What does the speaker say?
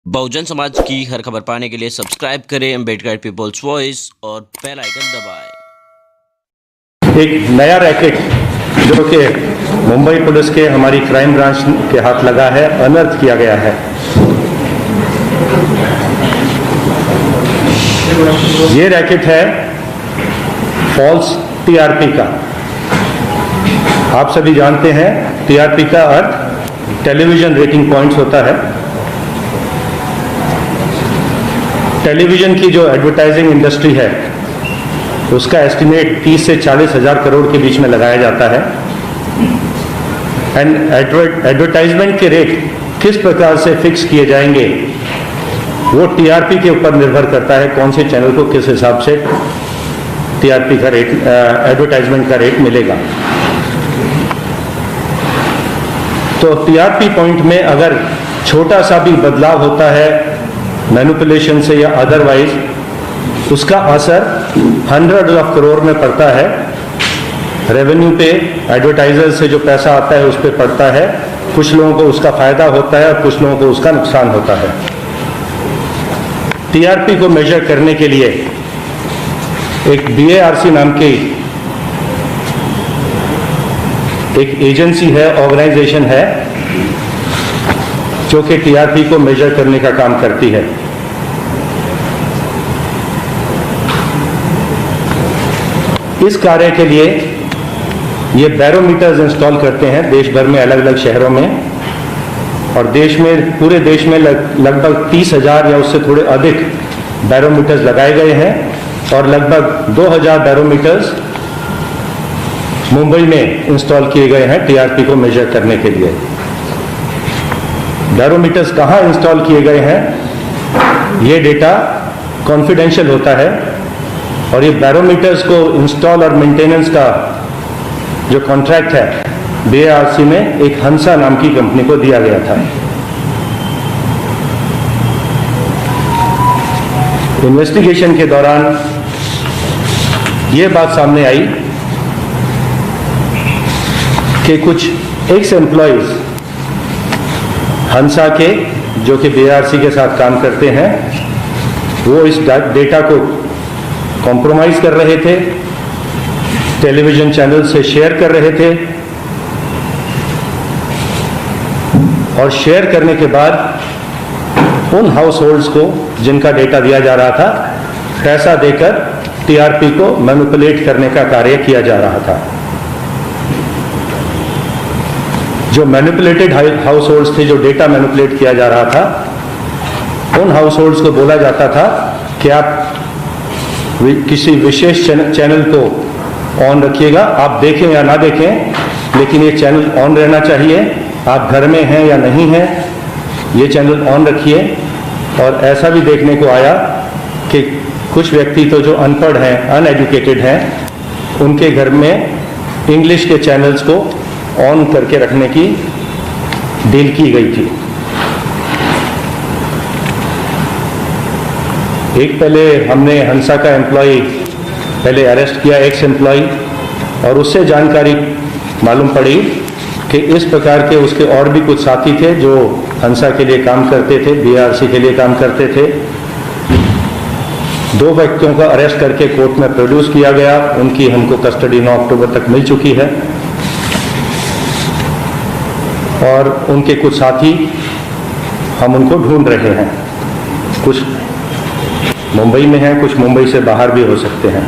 बहुजन समाज की हर खबर पाने के लिए सब्सक्राइब करें अम्बेडकर पीपल्स वॉइस और बेल आइकन दबाएं। एक नया रैकेट जो कि मुंबई पुलिस के हमारी क्राइम ब्रांच के हाथ लगा है, अनर्थ किया गया है। ये रैकेट है फॉल्स टीआरपी का। आप सभी जानते हैं टीआरपी का अर्थ टेलीविजन रेटिंग पॉइंट्स होता है। टेलीविजन की जो एडवर्टाइजिंग इंडस्ट्री है उसका एस्टिमेट 30 से 40 हजार करोड़ के बीच में लगाया जाता है। एंड एडवर्टाइजमेंट के रेट किस प्रकार से फिक्स किए जाएंगे वो टीआरपी के ऊपर निर्भर करता है, कौन से चैनल को किस हिसाब से टीआरपी का रेट, एडवर्टाइजमेंट का रेट मिलेगा। तो टीआरपी पॉइंट में अगर छोटा सा भी बदलाव होता है मैनिपुलेशन से या अदरवाइज, उसका असर हंड्रेड ऑफ करोड़ में पड़ता है। रेवेन्यू पे, एडवर्टाइजर से जो पैसा आता है उस पर पड़ता है। कुछ लोगों को उसका फायदा होता है और कुछ लोगों को उसका नुकसान होता है। टीआरपी को मेजर करने के लिए एक बीएआरसी नाम की एक एजेंसी है, ऑर्गेनाइजेशन है जो कि टीआरपी को मेजर करने का काम करती है। इस कार्य के लिए ये बैरोमीटर्स इंस्टॉल करते हैं देश भर में, अलग अलग शहरों में, और देश में, पूरे देश में लगभग 30,000 या उससे थोड़े अधिक बैरोमीटर्स लगाए गए हैं और लगभग 2,000 बैरोमीटर्स मुंबई में इंस्टॉल किए गए हैं टीआरपी को मेजर करने के लिए। बैरोमीटर्स कहाँ इंस्टॉल किए गए हैं ये डेटा कॉन्फिडेंशियल होता है, और ये बैरोमीटर्स को इंस्टॉल और मेंटेनेंस का जो कॉन्ट्रैक्ट है बीएआरसी में एक हंसा नाम की कंपनी को दिया गया था। इन्वेस्टिगेशन के दौरान ये बात सामने आई कि कुछ एक्स एम्प्लॉइज हंसा के, जो कि बीएआरसी के साथ काम करते हैं, वो इस डेटा को कॉम्प्रोमाइज कर रहे थे, टेलीविजन चैनल से शेयर कर रहे थे, और शेयर करने के बाद उन हाउस होल्ड्स को जिनका डेटा दिया जा रहा था पैसा देकर टीआरपी को मैनिपुलेट करने का कार्य किया जा रहा था। जो मैनिपुलेटेड हाउस होल्ड्स थे, जो डेटा मैनिपुलेट किया जा रहा था, उन हाउस होल्ड्स को बोला जाता था कि आप किसी विशेष चैनल को ऑन रखिएगा, आप देखें या ना देखें, लेकिन ये चैनल ऑन रहना चाहिए। आप घर में हैं या नहीं हैं, ये चैनल ऑन रखिए। और ऐसा भी देखने को आया कि कुछ व्यक्ति तो जो अनपढ़ हैं, अनएजुकेटेड हैं, उनके घर में इंग्लिश के चैनल्स को ऑन करके रखने की डील की गई थी। एक पहले हमने हंसा का एम्प्लॉय पहले अरेस्ट किया, एक्स एम्प्लॉय, और उससे जानकारी मालूम पड़ी कि इस प्रकार के उसके और भी कुछ साथी थे जो हंसा के लिए काम करते थे, बीआरसी के लिए काम करते थे। 2 व्यक्तियों का अरेस्ट करके कोर्ट में प्रोड्यूस किया गया। उनकी हमको कस्टडी 9 अक्टूबर तक मिल चुकी है, और उनके कुछ साथी हम उनको ढूंढ रहे हैं। कुछ मुंबई में हैं, कुछ मुंबई से बाहर भी हो सकते हैं।